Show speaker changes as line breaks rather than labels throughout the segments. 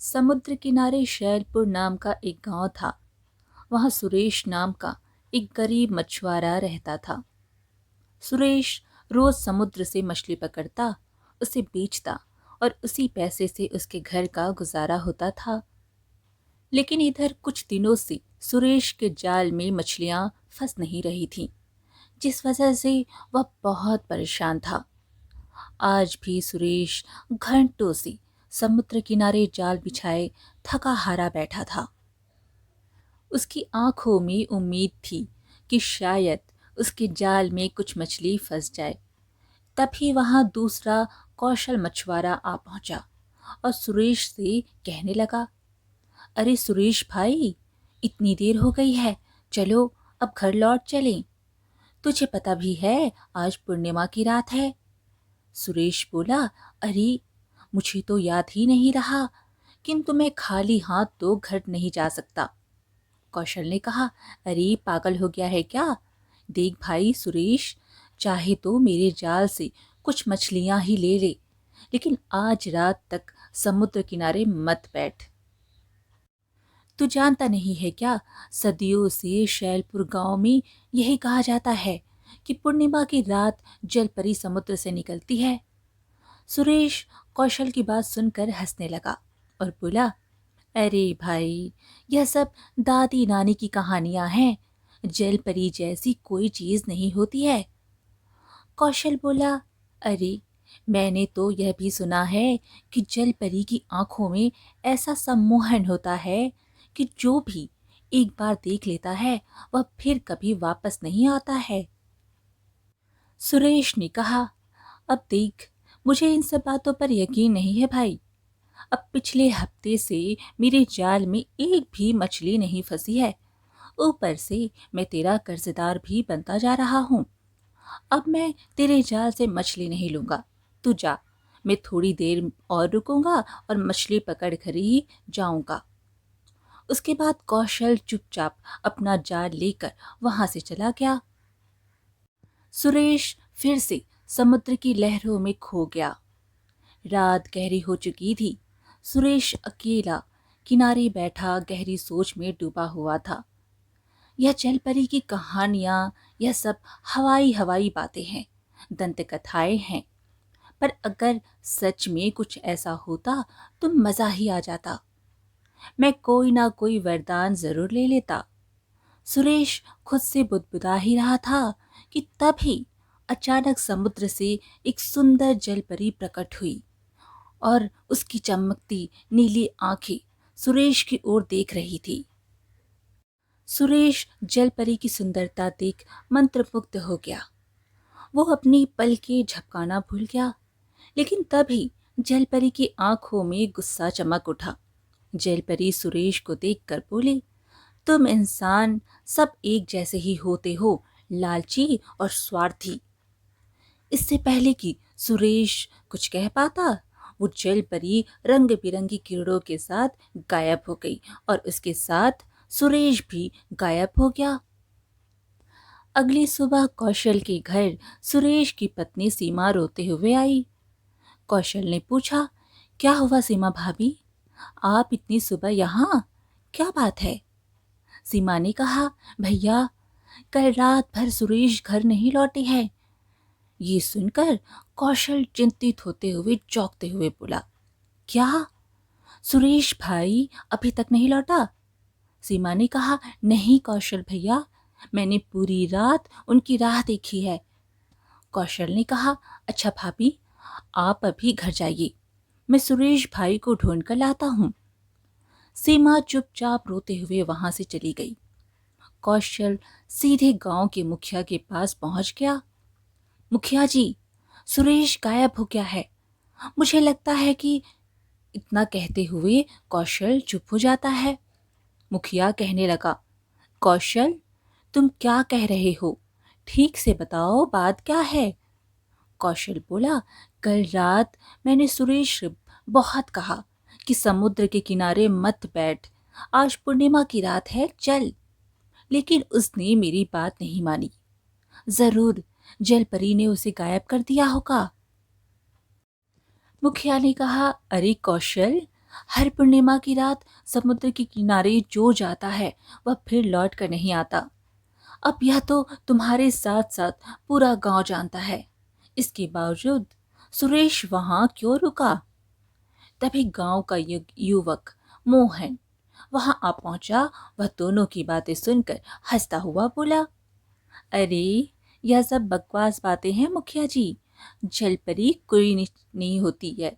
समुद्र किनारे शैलपुर नाम का एक गांव था। वहां सुरेश नाम का एक गरीब मछुआरा रहता था। सुरेश रोज समुद्र से मछली पकड़ता, उसे बेचता और उसी पैसे से उसके घर का गुजारा होता था। लेकिन इधर कुछ दिनों से सुरेश के जाल में मछलियां फंस नहीं रही थीं, जिस वजह से वह बहुत परेशान था। आज भी सुरेश घंटों से समुद्र किनारे जाल बिछाए थका हारा बैठा था। उसकी आंखों में उम्मीद थी कि शायद उसके जाल में कुछ मछली फंस जाए। तभी वहां दूसरा कौशल मछुआरा आ पहुंचा और सुरेश से कहने लगा, अरे सुरेश भाई, इतनी देर हो गई है, चलो अब घर लौट चलें। तुझे पता भी है आज पूर्णिमा की रात है। सुरेश बोला, अरे मुझे तो याद ही नहीं रहा, किंतु मैं खाली हाथ तो घर नहीं जा सकता। कौशल ने कहा, अरे पागल हो गया है क्या? देख भाई सुरेश, चाहे तो मेरे जाल से कुछ मछलियां ही ले ले, लेकिन आज रात तक समुद्र किनारे मत बैठ। तू जानता नहीं है क्या, सदियों से शैलपुर गांव में यही कहा जाता है कि पूर्णिमा की रात जलपरी समुद्र से निकलती है। सुरेश कौशल की बात सुनकर हंसने लगा और बोला, अरे भाई, यह सब दादी नानी की कहानियां हैं, जलपरी जैसी कोई चीज नहीं होती है। कौशल बोला, अरे मैंने तो यह भी सुना है कि जलपरी की आंखों में ऐसा सम्मोहन होता है कि जो भी एक बार देख लेता है वह फिर कभी वापस नहीं आता है। सुरेश ने कहा, अब देख, मुझे इन सब बातों पर यकीन नहीं है भाई। अब पिछले हफ्ते से मेरे जाल में एक भी मछली नहीं फंसी है। ऊपर से मैं तेरा कर्जदार भी बनता जा रहा हूँ। अब मैं तेरे जाल से मछली नहीं लूंगा। तू जा, मैं थोड़ी देर और रुकूंगा और मछली पकड़ कर ही जाऊंगा। उसके बाद कौशल चुपचाप अपना जाल लेकर वहां से चला गया। सुरेश फिर से समुद्र की लहरों में खो गया। रात गहरी हो चुकी थी। सुरेश अकेला किनारे बैठा गहरी सोच में डूबा हुआ था। यह जलपरी की कहानियां, यह सब हवाई हवाई बातें हैं, दंत कथाएं हैं। पर अगर सच में कुछ ऐसा होता तो मजा ही आ जाता। मैं कोई ना कोई वरदान जरूर ले लेता। सुरेश खुद से बुदबुदा ही रहा था कि तभी अचानक समुद्र से एक सुंदर जलपरी प्रकट हुई और उसकी चमकती नीली आंखें सुरेश की ओर देख रही थी। सुरेश जलपरी की सुंदरता देख मंत्रमुग्ध हो गया। वो अपनी पलकें झपकाना भूल गया। लेकिन तभी जलपरी की आंखों में गुस्सा चमक उठा। जलपरी सुरेश को देखकर बोली, तुम इंसान सब एक जैसे ही होते हो, लालची और स्वार्थी। इससे पहले कि सुरेश कुछ कह पाता, वो जलपरी रंग बिरंगी किरणों के साथ गायब हो गई और उसके साथ सुरेश भी गायब हो गया। अगली सुबह कौशल के घर सुरेश की पत्नी सीमा रोते हुए आई। कौशल ने पूछा, क्या हुआ सीमा भाभी, आप इतनी सुबह यहाँ, क्या बात है? सीमा ने कहा, भैया, कल रात भर सुरेश घर नहीं लौटे हैं। ये सुनकर कौशल चिंतित होते हुए चौंकते हुए बोला, क्या, सुरेश भाई अभी तक नहीं लौटा? सीमा ने कहा, नहीं कौशल भैया, मैंने पूरी रात उनकी राह देखी है। कौशल ने कहा, अच्छा भाभी, आप अभी घर जाइए, मैं सुरेश भाई को ढूंढ कर लाता हूँ। सीमा चुपचाप रोते हुए वहां से चली गई। कौशल सीधे गांव के मुखिया के पास पहुंच गया। मुखिया जी, सुरेश गायब हो गया है। मुझे लगता है कि इतना कहते हुए कौशल चुप हो जाता है। मुखिया कहने लगा, कौशल, तुम क्या कह रहे हो? ठीक से बताओ, बात क्या है? कौशल बोला, कल रात मैंने सुरेश से बहुत कहा कि समुद्र के किनारे मत बैठ, आज पूर्णिमा की रात है, चल। लेकिन उसने मेरी बात नहीं मानी। जरूर जलपरी ने उसे गायब कर दिया होगा। मुखिया ने कहा, अरे कौशल, हर पूर्णिमा की रात समुद्र के किनारे जो जाता है वह फिर लौट कर नहीं आता। अब यह तो तुम्हारे साथ साथ पूरा गांव जानता है। इसके बावजूद सुरेश वहां क्यों रुका? तभी गांव का युवक मोहन वहां आ पहुंचा। वह दोनों की बातें सुनकर हंसता हुआ बोला, अरे यह सब बकवास बातें हैं मुखिया जी। जलपरी कोई नहीं होती है।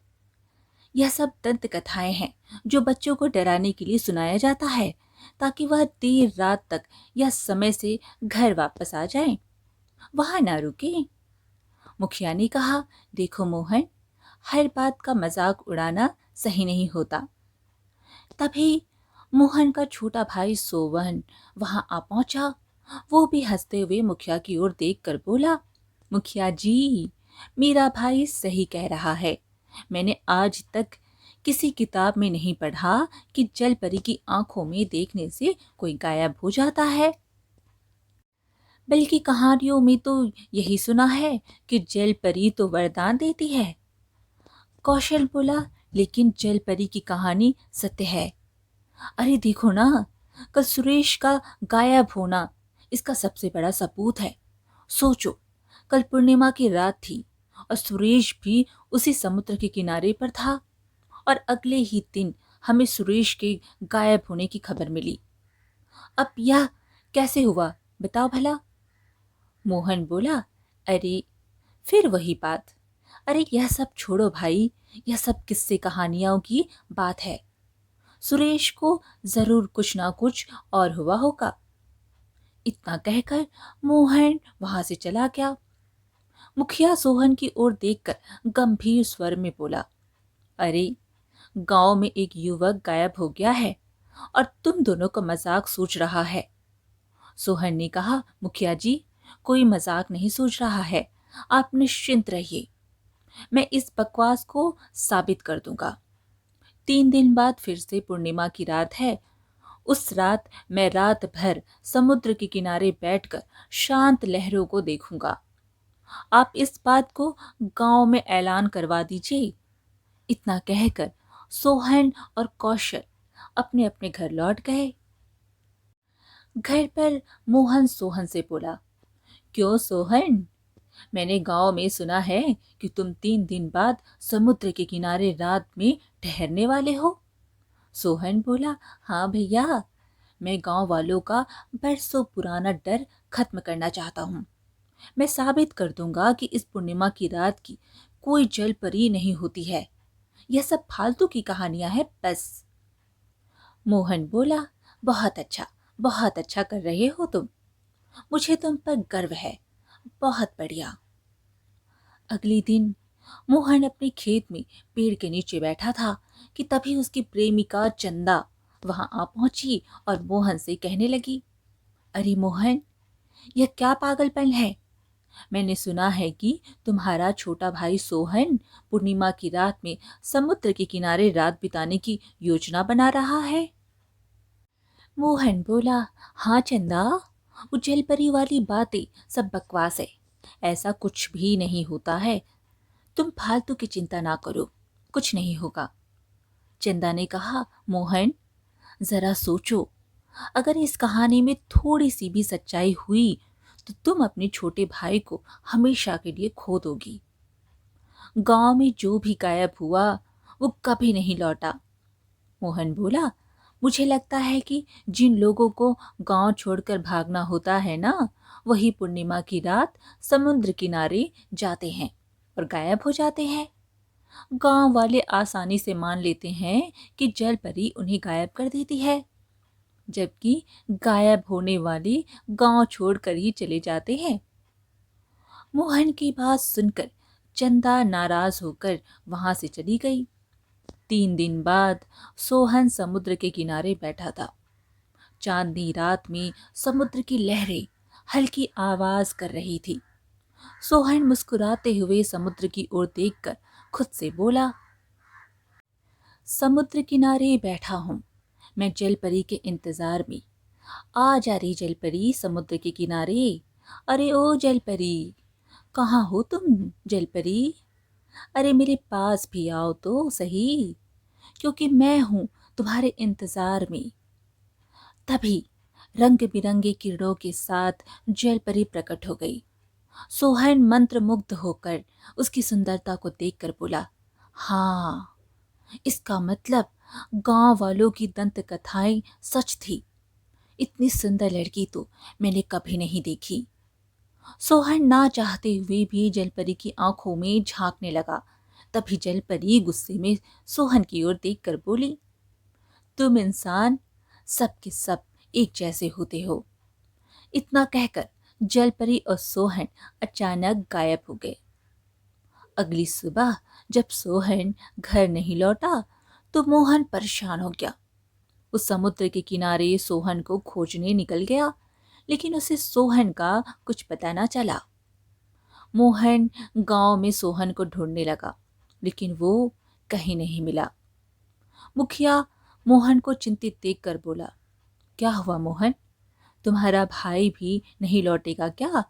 यह सब दंत कथाएं हैं जो बच्चों को डराने के लिए सुनाया जाता है, ताकि वह देर रात तक या समय से घर वापस आ जाएं, वहां ना रुके। मुखिया ने कहा, देखो मोहन, हर बात का मजाक उड़ाना सही नहीं होता। तभी मोहन का छोटा भाई सोवन वहां आ पहुंचा। वो भी हंसते हुए मुखिया की ओर देखकर बोला, मुखिया जी, मेरा भाई सही कह रहा है। मैंने आज तक किसी किताब में नहीं पढ़ा कि जलपरी की आंखों में देखने से कोई गायब हो जाता है, बल्कि कहानियों में तो यही सुना है कि जलपरी तो वरदान देती है। कौशल बोला, लेकिन जलपरी की कहानी सत्य है। अरे देखो ना, कल सुरेश का गायब होना इसका सबसे बड़ा सबूत है। सोचो, कल पूर्णिमा की रात थी और सुरेश भी उसी समुद्र के किनारे पर था, और अगले ही दिन हमें सुरेश के गायब होने की खबर मिली। अब यह कैसे हुआ बताओ भला? मोहन बोला, अरे फिर वही बात। अरे यह सब छोड़ो भाई, यह सब किस्से कहानियों की बात है। सुरेश को जरूर कुछ ना कुछ और हुआ होगा। इतना कहकर मोहन वहां से चला गया। मुखिया सोहन की ओर देखकर गंभीर स्वर में बोला, अरे गांव में एक युवक गायब हो गया है और तुम दोनों का मजाक सोच रहा है। सोहन ने कहा, मुखिया जी, कोई मजाक नहीं सोच रहा है। आप निश्चिंत रहिए, मैं इस बकवास को साबित कर दूंगा। 3 दिन बाद फिर से पूर्णिमा की रात है। उस रात मैं रात भर समुद्र के किनारे बैठकर शांत लहरों को देखूंगा। आप इस बात को गांव में ऐलान करवा दीजिए। इतना कहकर सोहन और कौशल अपने अपने घर लौट गए। घर पर मोहन सोहन से बोला, क्यों सोहन, मैंने गांव में सुना है कि तुम 3 दिन बाद समुद्र के किनारे रात में ठहरने वाले हो। सोहन बोला, हाँ भैया, मैं गांव वालों का बरसों पुराना डर खत्म करना चाहता हूँ। मैं साबित कर दूंगा कि इस पूर्णिमा की रात की कोई जल परी नहीं होती है। यह सब फालतू की कहानियां हैं बस। मोहन बोला, बहुत अच्छा कर रहे हो तुम। मुझे तुम पर गर्व है। बहुत बढ़िया। अगले दिन मोहन अपने खेत में पेड़ के नीचे बैठा था कि तभी उसकी प्रेमिका चंदा वहां आ पहुंची और मोहन से कहने लगी, अरे मोहन, यह क्या पागलपन है? मैंने सुना है कि तुम्हारा छोटा भाई सोहन पूर्णिमा की रात में समुद्र के किनारे रात बिताने की योजना बना रहा है। मोहन बोला, हाँ चंदा, वो जलपरी वाली बातें सब बकवास है। ऐसा कुछ भी नहीं होता है। तुम फालतू की चिंता ना करो, कुछ नहीं होगा। चंदा ने कहा, मोहन, जरा सोचो, अगर इस कहानी में थोड़ी सी भी सच्चाई हुई तो तुम अपने छोटे भाई को हमेशा के लिए खो दोगी। गांव में जो भी गायब हुआ वो कभी नहीं लौटा। मोहन बोला, मुझे लगता है कि जिन लोगों को गांव छोड़कर भागना होता है ना, वही पूर्णिमा की रात समुद्र किनारे जाते हैं और गायब हो जाते हैं। गांव वाले आसानी से मान लेते हैं कि जल परी उन्हें गायब कर देती है, जबकि गायब होने वाले गांव छोड़कर ही चले जाते हैं। मोहन की बात सुनकर चंदा नाराज होकर वहां से चली गई। 3 दिन बाद सोहन समुद्र के किनारे बैठा था। चांदनी रात में समुद्र की लहरें हल्की आवाज कर रही थी। सोहन मुस्कुराते हुए समुद्र की ओर देखकर खुद से बोला, समुद्र किनारे बैठा हूं मैं जलपरी के इंतजार में। आ जा रही जलपरी समुद्र के किनारे। अरे ओ जलपरी, कहाँ हो तुम जलपरी? अरे मेरे पास भी आओ तो सही। क्योंकि मैं हूं तुम्हारे इंतजार में। तभी रंग बिरंगे किरणों के साथ जलपरी प्रकट हो गई। सोहन मंत्रमुग्ध होकर उसकी सुंदरता को देखकर बोला, हाँ, इसका मतलब गांव वालों की दंत कथाएं सच थी। इतनी सुंदर लड़की तो मैंने कभी नहीं देखी। सोहन ना चाहते हुए भी जलपरी की आंखों में झांकने लगा। तभी जलपरी गुस्से में सोहन की ओर देखकर बोली, तुम इंसान सब के सब एक जैसे होते हो। इतना कहकर जलपरी और सोहन अचानक गायब हो गए। अगली सुबह जब सोहन घर नहीं लौटा तो मोहन परेशान हो गया। उस समुद्र के किनारे सोहन को खोजने निकल गया, लेकिन उसे सोहन का कुछ पता न चला। मोहन गांव में सोहन को ढूंढने लगा, लेकिन वो कहीं नहीं मिला। मुखिया मोहन को चिंतित देखकर बोला, क्या हुआ मोहन, तुम्हारा भाई भी नहीं लौटेगा क्या?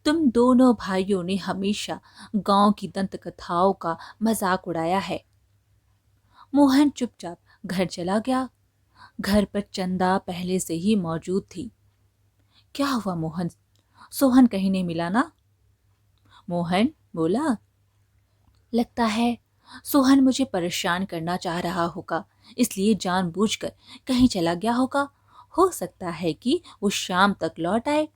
तुम दोनों भाइयों ने हमेशा गांव की दंत कथाओं का मजाक उड़ाया है। मोहन चुपचाप घर चला गया। घर पर चंदा पहले से ही मौजूद थी। क्या हुआ मोहन, सोहन कहीं नहीं मिला ना? मोहन बोला, लगता है सोहन मुझे परेशान करना चाह रहा होगा, इसलिए जानबूझकर कहीं चला गया होगा। हो सकता है कि वो शाम तक लौट आए।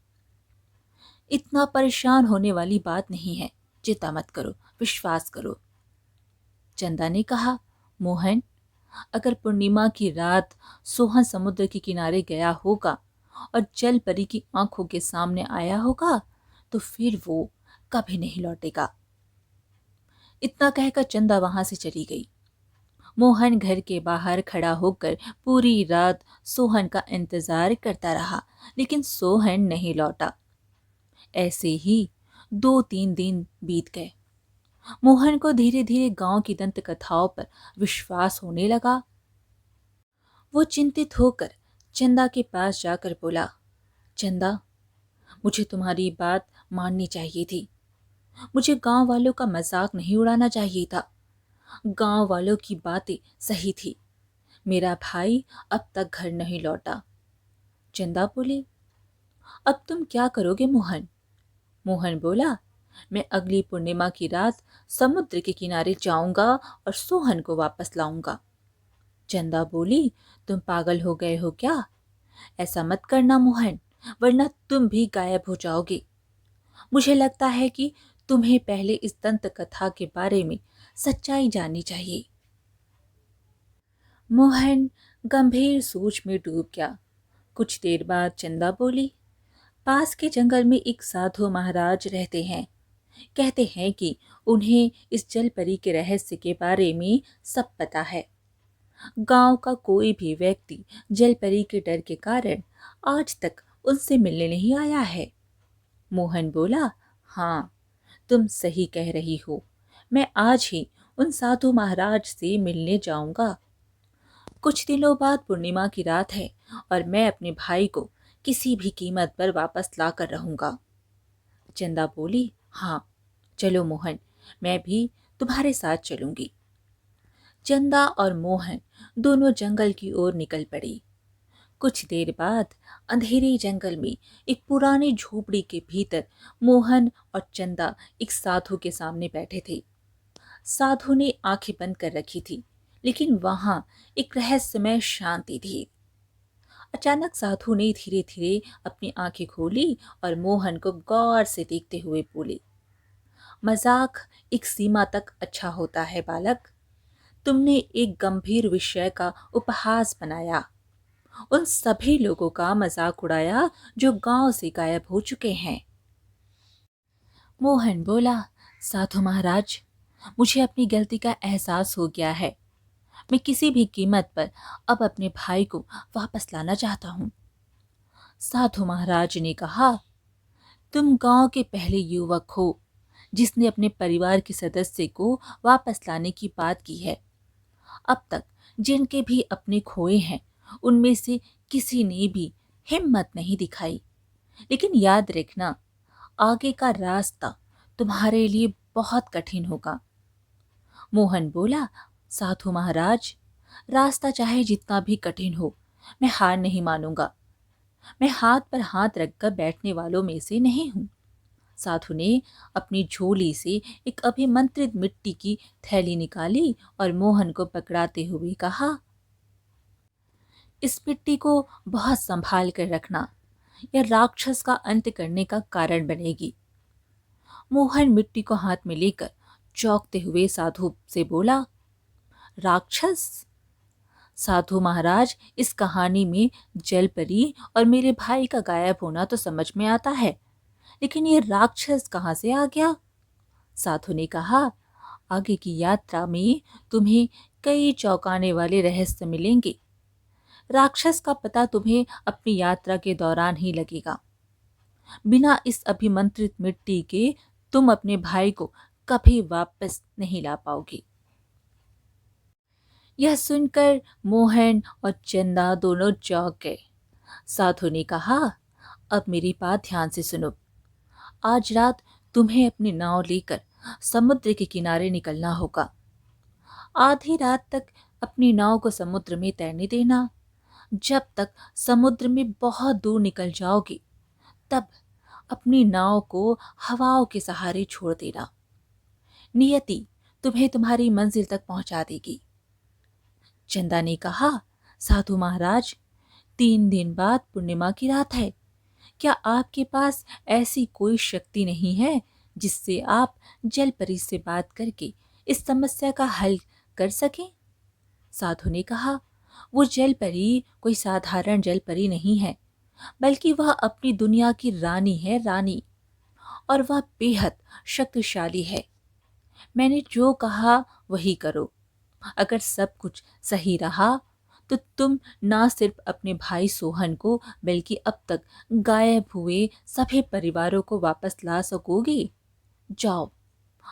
इतना परेशान होने वाली बात नहीं है, चिंता मत करो, विश्वास करो। चंदा ने कहा, मोहन, अगर पूर्णिमा की रात सोहन समुद्र के किनारे गया होगा और जल परी की आंखों के सामने आया होगा तो फिर वो कभी नहीं लौटेगा। इतना कहकर चंदा वहां से चली गई। मोहन घर के बाहर खड़ा होकर पूरी रात सोहन का इंतजार करता रहा, लेकिन सोहन नहीं लौटा। ऐसे ही 2-3 दिन बीत गए। मोहन को धीरे धीरे गांव की दंत कथाओं पर विश्वास होने लगा। वो चिंतित होकर चंदा के पास जाकर बोला, चंदा, मुझे तुम्हारी बात माननी चाहिए थी। मुझे गांव वालों का मजाक नहीं उड़ाना चाहिए था। गांव वालों की बातें सही थी। मेरा भाई अब तक घर नहीं लौटा। चंदा बोली, अब तुम क्या करोगे मोहन? मोहन बोला, मैं अगली पूर्णिमा की रात समुद्र के किनारे जाऊंगा और सोहन को वापस लाऊंगा। चंदा बोली, तुम पागल हो गए हो क्या? ऐसा मत करना मोहन, वरना तुम भी गायब हो जाओगे। मुझे लगता है कि तुम्हें पहले इस दंत कथा के बारे में सच्चाई जाननी चाहिए। मोहन गंभीर सोच में डूब गया। कुछ देर बाद चंदा बोली, पास के जंगल में एक साधु महाराज रहते हैं। कहते हैं कि उन्हें इस जलपरी के रहस्य के बारे में सब पता है। गांव का कोई भी व्यक्ति जलपरी के डर के कारण आज तक उनसे मिलने नहीं आया है। मोहन बोला, हाँ, तुम सही कह रही हो। मैं आज ही उन साधु महाराज से मिलने जाऊंगा। कुछ दिनों बाद पूर्णिमा की रात है और मैं अपने भाई को किसी भी कीमत पर वापस ला कर रहूंगा। चंदा बोली, हाँ, चलो मोहन, मैं भी तुम्हारे साथ चलूंगी। चंदा और मोहन दोनों जंगल की ओर निकल पड़ी। कुछ देर बाद अंधेरे जंगल में एक पुरानी झोपड़ी के भीतर मोहन और चंदा एक साधु के सामने बैठे थे। साधु ने आंखें बंद कर रखी थी, लेकिन वहां एक रहस्यमय शांति थी। अचानक साधु ने धीरे धीरे अपनी आंखें खोली और मोहन को गौर से देखते हुए बोले, मजाक एक सीमा तक अच्छा होता है बालक। तुमने एक गंभीर विषय का उपहास बनाया, उन सभी लोगों का मजाक उड़ाया जो गांव से गायब हो चुके हैं। मोहन बोला, साधु महाराज, मुझे अपनी गलती का एहसास हो गया है। मैं किसी भी कीमत पर अब अपने भाई को वापस लाना चाहता हूँ। साधु महाराज ने कहा, तुम गांव के पहले युवक हो जिसने अपने परिवार के सदस्य को वापस लाने की बात की है। अब तक जिनके भी अपने खोए हैं उनमें से किसी ने भी हिम्मत नहीं दिखाई। लेकिन याद रखना, आगे का रास्ता तुम्हारे लिए बहुत कठिन होगा। मोहन बोला, साधु महाराज, रास्ता चाहे जितना भी कठिन हो, मैं हार नहीं मानूंगा। मैं हाथ पर हाथ रखकर बैठने वालों में से नहीं हूं। साधु ने अपनी झोली से एक अभिमंत्रित मिट्टी की थैली निकाली और मोहन को पकड़ाते हुए कहा, इस मिट्टी को बहुत संभाल कर रखना, यह राक्षस का अंत करने का कारण बनेगी। मोहन मिट्टी को हाथ में लेकर चौंकते हुए साधु से बोला, राक्षस? साधु महाराज, इस कहानी में जलपरी और मेरे भाई का गायब होना तो समझ में आता है, लेकिन ये राक्षस कहाँ से आ गया? साधु ने कहा, आगे की यात्रा में तुम्हें कई चौंकाने वाले रहस्य मिलेंगे। राक्षस का पता तुम्हें अपनी यात्रा के दौरान ही लगेगा। बिना इस अभिमंत्रित मिट्टी के तुम अपने भाई को कभी वापस नहीं ला पाओगे। यह सुनकर मोहन और चंदा दोनों चौंक गए। साधु ने कहा, अब मेरी बात ध्यान से सुनो। आज रात तुम्हें अपनी नाव लेकर समुद्र के किनारे निकलना होगा। आधी रात तक अपनी नाव को समुद्र में तैरने देना। जब तक समुद्र में बहुत दूर निकल जाओगे, तब अपनी नाव को हवाओं के सहारे छोड़ देना। नियति तुम्हें तुम्हारी मंजिल तक पहुंचा देगी। चंदा ने कहा, साधु महाराज, 3 दिन बाद पूर्णिमा की रात है। क्या आपके पास ऐसी कोई शक्ति नहीं है जिससे आप जलपरी से बात करके इस समस्या का हल कर सकें? साधु ने कहा, वो जलपरी कोई साधारण जलपरी नहीं है, बल्कि वह अपनी दुनिया की रानी है, रानी। और वह बेहद शक्तिशाली है। मैंने जो कहा वही करो। अगर सब कुछ सही रहा तो तुम ना सिर्फ अपने भाई सोहन को, बल्कि अब तक गायब हुए सभी परिवारों को वापस ला सकोगे। जाओ,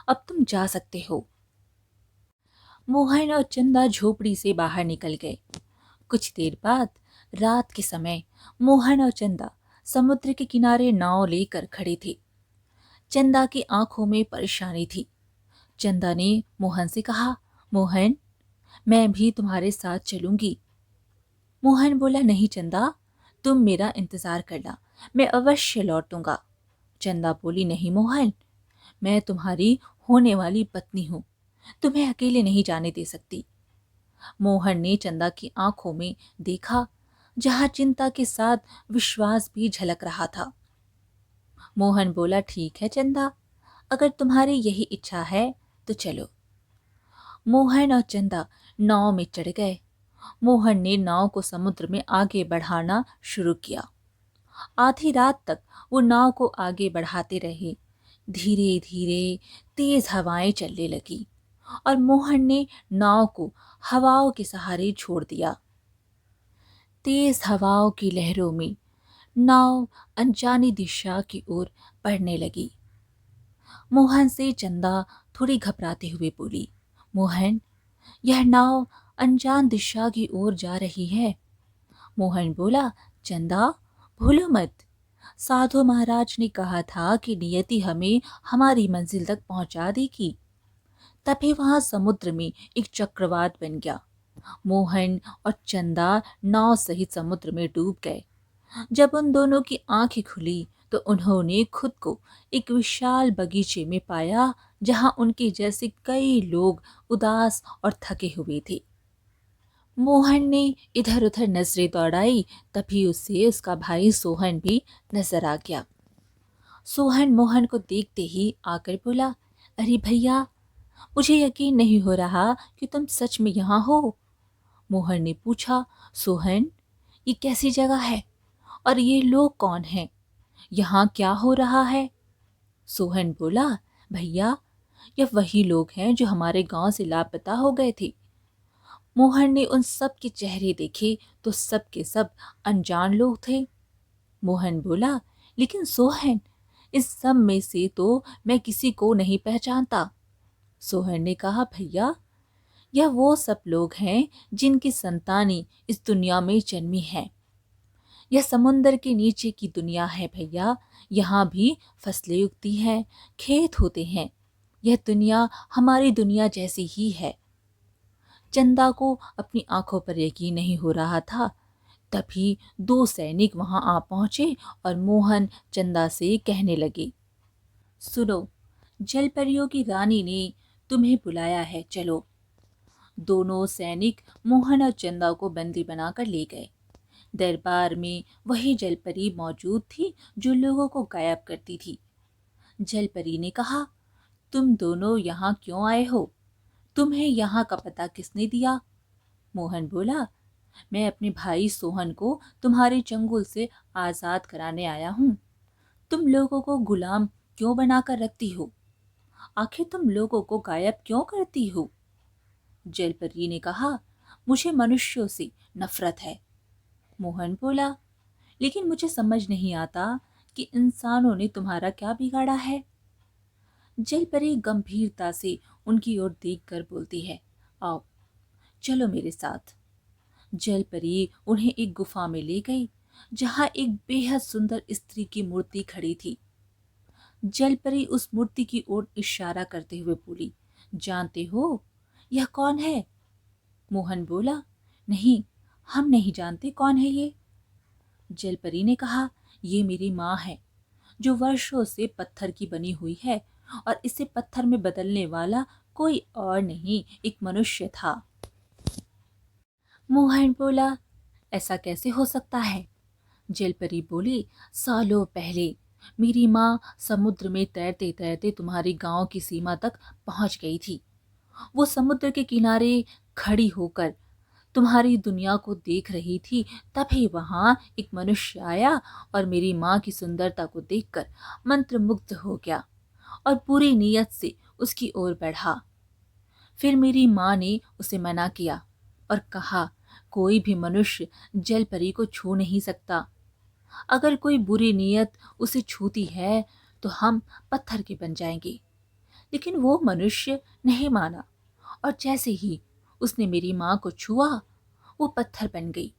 अब तुम जा सकते हो। मोहन और चंदा झोपड़ी से बाहर निकल गए। कुछ देर बाद रात के समय मोहन और चंदा समुद्र के किनारे नाव लेकर खड़े थे। चंदा की आंखों में परेशानी थी। चंदा ने मोहन से कहा, मोहन, मैं भी तुम्हारे साथ चलूंगी। मोहन बोला, नहीं चंदा, तुम मेरा इंतजार करना, मैं अवश्य लौटूंगा। चंदा बोली, नहीं मोहन, मैं तुम्हारी होने वाली पत्नी हूं, तुम्हें अकेले नहीं जाने दे सकती। मोहन ने चंदा की आंखों में देखा, जहां चिंता के साथ विश्वास भी झलक रहा था। मोहन बोला, ठीक है चंदा, अगर तुम्हारी यही इच्छा है तो चलो। मोहन और चंदा नाव में चढ़ गए। मोहन ने नाव को समुद्र में आगे बढ़ाना शुरू किया। आधी रात तक वो नाव को आगे बढ़ाते रहे। धीरे धीरे तेज हवाएं चलने लगी और मोहन ने नाव को हवाओं के सहारे छोड़ दिया। तेज हवाओं की लहरों में नाव अनजानी दिशा की ओर बढ़ने लगी। मोहन से चंदा थोड़ी घबराते हुए बोली, मोहन, यह नाव अनजान दिशा की ओर जा रही है। मोहन बोला, चंदा, भूलो मत, साधु महाराज ने कहा था कि नियति हमें हमारी मंजिल तक पहुंचा देगी। तभी वहां समुद्र में एक चक्रवात बन गया। मोहन और चंदा नाव सहित समुद्र में डूब गए। जब उन दोनों की आंखें खुली तो उन्होंने खुद को एक विशाल बगीचे में पाया, जहां उनके जैसे कई लोग उदास और थके हुए थे। मोहन ने इधर उधर नजरें दौड़ाई, तभी उसे उसका भाई सोहन भी नजर आ गया। सोहन मोहन को देखते ही आकर बोला, अरे भैया, मुझे यकीन नहीं हो रहा कि तुम सच में यहाँ हो। मोहन ने पूछा, सोहन, ये कैसी जगह है और ये लोग कौन हैं? यहाँ क्या हो रहा है? सोहन बोला, भैया, यह वही लोग हैं जो हमारे गांव से लापता हो गए थे। मोहन ने उन सब के चेहरे देखे तो सब के सब अनजान लोग थे। मोहन बोला, लेकिन सोहन, इस सब में से तो मैं किसी को नहीं पहचानता। सोहन ने कहा, भैया, यह वो सब लोग हैं जिनकी संतानें इस दुनिया में जन्मी है। यह समुंदर के नीचे की दुनिया है भैया। यहाँ भी फसलें उगती हैं, खेत होते हैं। यह दुनिया हमारी दुनिया जैसी ही है। चंदा को अपनी आंखों पर यकीन नहीं हो रहा था। तभी दो सैनिक वहां आ पहुंचे और मोहन चंदा से कहने लगे, सुनो, जलपरियों की रानी ने तुम्हें बुलाया है, चलो। दोनों सैनिक मोहन और चंदा को बंदी बनाकर ले गए। दरबार में वही जलपरी मौजूद थी जो लोगों को गायब करती थी। जलपरी ने कहा, तुम दोनों यहाँ क्यों आए हो? तुम्हें यहाँ का पता किसने दिया? मोहन बोला, मैं अपने भाई सोहन को तुम्हारे चंगुल से आजाद कराने आया हूँ। तुम लोगों को गुलाम क्यों बनाकर रखती हो? आखिर तुम लोगों को गायब क्यों करती हो? जलपरी ने कहा, मुझे मनुष्यों से नफरत है। मोहन बोला, लेकिन मुझे समझ नहीं आता कि इंसानों ने तुम्हारा क्या बिगाड़ा है। जलपरी गंभीरता से उनकी ओर देखकर बोलती है, आओ, चलो मेरे साथ। जलपरी उन्हें एक गुफा में ले गई जहां एक बेहद सुंदर स्त्री की मूर्ति खड़ी थी। जलपरी उस मूर्ति की ओर इशारा करते हुए बोली, जानते हो यह कौन है? मोहन बोला, नहीं, हम नहीं जानते कौन है ये। जलपरी ने कहा, ये मेरी माँ है जो वर्षों से पत्थर की बनी हुई है और इसे पत्थर में बदलने वाला कोई और नहीं, एक मनुष्य था। मोहन बोला, ऐसा कैसे हो सकता है? जलपरी बोली, सालों पहले मेरी माँ समुद्र में तैरते तैरते तुम्हारे गांव की सीमा तक पहुंच गई थी। वो समुद्र के किनारे खड़ी होकर तुम्हारी दुनिया को देख रही थी। तभी वहां एक मनुष्य आया और मेरी माँ की सुंदरता को देखकर मंत्रमुग्ध हो गया और पूरी नीयत से उसकी ओर बढ़ा। फिर मेरी माँ ने उसे मना किया और कहा, कोई भी मनुष्य जलपरी को छू नहीं सकता। अगर कोई बुरी नीयत उसे छूती है तो हम पत्थर के बन जाएंगे। लेकिन वो मनुष्य नहीं माना और जैसे ही उसने मेरी माँ को छुआ, वो पत्थर बन गई।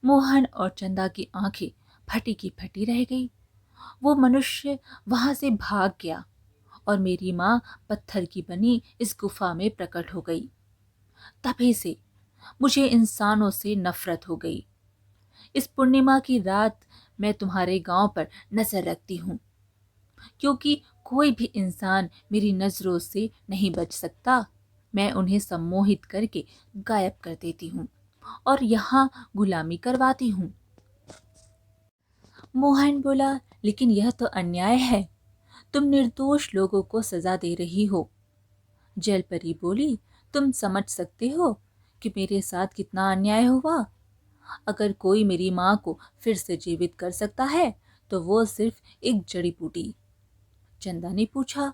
मोहन और चंदा की आंखें फटी की फटी रह गई। वो मनुष्य वहां से भाग गया और मेरी माँ पत्थर की बनी इस गुफा में प्रकट हो गई। तभी से मुझे इंसानों से नफरत हो गई। इस पूर्णिमा की रात मैं तुम्हारे गांव पर नजर रखती हूँ, क्योंकि कोई भी इंसान मेरी नजरों से नहीं बच सकता। मैं उन्हें सम्मोहित करके गायब कर देती हूँ और यहाँ गुलामी करवाती हूँ। मोहन बोला, लेकिन यह तो अन्याय है, तुम निर्दोष लोगों को सजा दे रही हो। जलपरी बोली, तुम समझ सकते हो कि मेरे साथ कितना अन्याय हुआ। अगर कोई मेरी माँ को फिर से जीवित कर सकता है तो वो सिर्फ एक जड़ी बूटी। चंदा ने पूछा,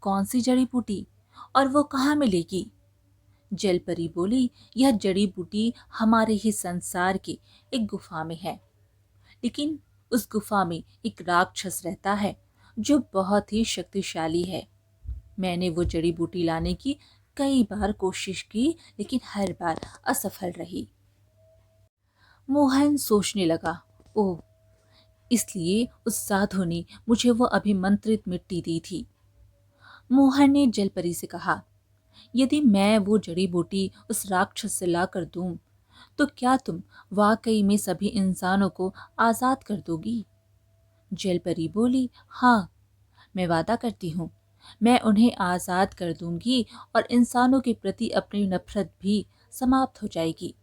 कौन सी जड़ी बूटी और वो कहाँ मिलेगी? जलपरी बोली, यह जड़ी बूटी हमारे ही संसार की एक गुफा में है। लेकिन उस गुफा में एक राक्षस रहता है जो बहुत ही शक्तिशाली है। मैंने वो जड़ी बूटी लाने की कई बार कोशिश की, लेकिन हर बार असफल रही। मोहन सोचने लगा, ओह, इसलिए उस साधु ने मुझे वो अभिमंत्रित मिट्टी दी थी। मोहन ने जलपरी से कहा, यदि मैं वो जड़ी बूटी उस राक्षस से ला कर दूं, तो क्या तुम वाकई में सभी इंसानों को आजाद कर दोगी? जलपरी बोली, हाँ, मैं वादा करती हूँ, मैं उन्हें आजाद कर दूंगी और इंसानों के प्रति अपनी नफरत भी समाप्त हो जाएगी।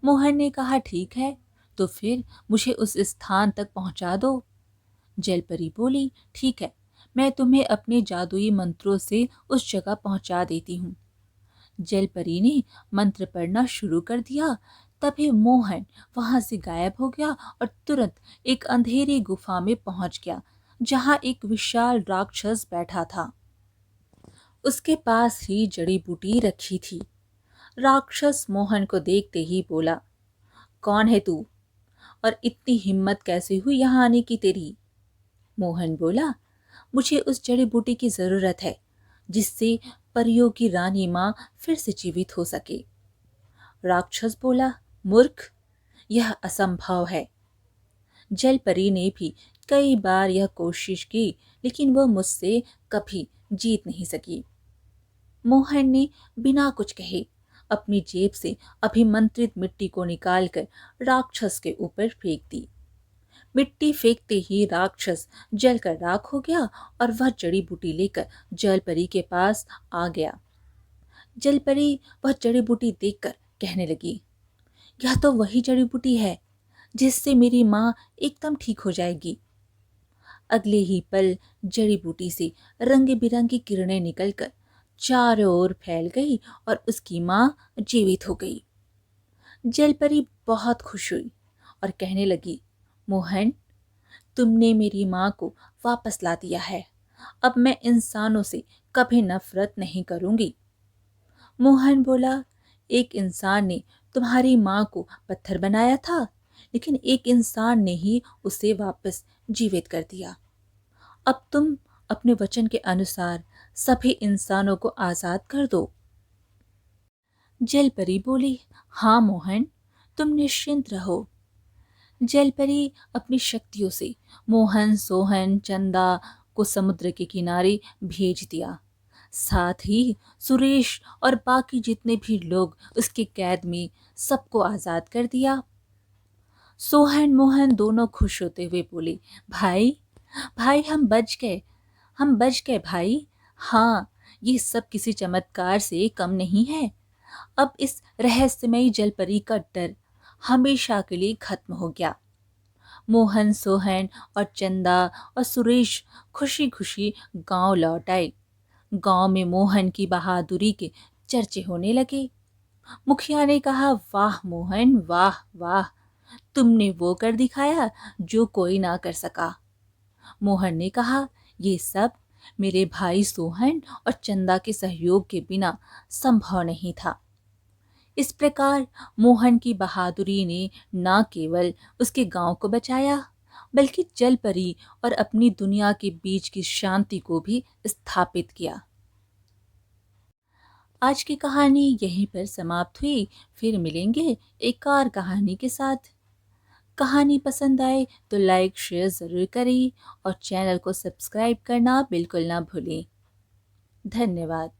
मोहन ने कहा, ठीक है, तो फिर मुझे उस स्थान तक पहुंचा दो। जलपरी बोली, ठीक है, मैं तुम्हें अपने जादुई मंत्रों से उस जगह पहुंचा देती हूँ। जलपरी ने मंत्र पढ़ना शुरू कर दिया। तभी मोहन वहां से गायब हो गया और तुरंत एक अंधेरी गुफा में पहुंच गया जहां एक विशाल राक्षस बैठा था। उसके पास ही जड़ी बूटी रखी थी। राक्षस मोहन को देखते ही बोला, कौन है तू और इतनी हिम्मत कैसे हुई यहाँ आने की तेरी? मोहन बोला, मुझे उस जड़ी बूटी की जरूरत है जिससे परियों की रानी माँ फिर से जीवित हो सके। राक्षस बोला, मूर्ख, यह असंभव है। जलपरी ने भी कई बार यह कोशिश की, लेकिन वह मुझसे कभी जीत नहीं सकी। मोहन ने बिना कुछ कहे अपनी जेब से अभिमंत्रित मिट्टी को निकालकर राक्षस के ऊपर फेंक दी। मिट्टी फेंकते ही राक्षस जलकर राख हो गया और वह जड़ी बूटी लेकर जलपरी के पास आ गया। जलपरी वह जड़ी बूटी देखकर कहने लगी, यह तो वही जड़ी बूटी है जिससे मेरी माँ एकदम ठीक हो जाएगी। अगले ही पल जड़ी बूटी से रंग बिरंगी किरणें निकलकर चारों ओर फैल गई और उसकी माँ जीवित हो गई। जलपरी बहुत खुश हुई और कहने लगी, मोहन, तुमने मेरी माँ को वापस ला दिया है। अब मैं इंसानों से कभी नफरत नहीं करूंगी। मोहन बोला, एक इंसान ने तुम्हारी माँ को पत्थर बनाया था, लेकिन एक इंसान ने ही उसे वापस जीवित कर दिया। अब तुम अपने वचन के अनुसार सभी इंसानों को आजाद कर दो। जलपरी बोली, हाँ मोहन, तुम निश्चिंत रहो। जलपरी अपनी शक्तियों से मोहन, सोहन, चंदा को समुद्र के किनारे भेज दिया। साथ ही सुरेश और बाकी जितने भी लोग उसके कैद में सबको आजाद कर दिया। सोहन मोहन दोनों खुश होते हुए बोले, भाई भाई हम बच गए भाई। हाँ, ये सब किसी चमत्कार से कम नहीं है। अब इस रहस्यमयी जलपरी का डर हमेशा के लिए खत्म हो गया। मोहन, सोहन और चंदा और सुरेश खुशी खुशी गांव लौट आए। गांव में मोहन की बहादुरी के चर्चे होने लगे। मुखिया ने कहा, वाह मोहन, वाह वाह, तुमने वो कर दिखाया जो कोई ना कर सका। मोहन ने कहा, ये सब मेरे भाई सोहन और चंदा के सहयोग के बिना संभव नहीं था। इस प्रकार मोहन की बहादुरी ने न केवल उसके गांव को बचाया, बल्कि जलपरी और अपनी दुनिया के बीच की शांति को भी स्थापित किया। आज की कहानी यहीं पर समाप्त हुई। फिर मिलेंगे एक और कहानी के साथ। कहानी पसंद आए तो लाइक शेयर ज़रूर करें और चैनल को सब्सक्राइब करना बिल्कुल ना भूलें। धन्यवाद।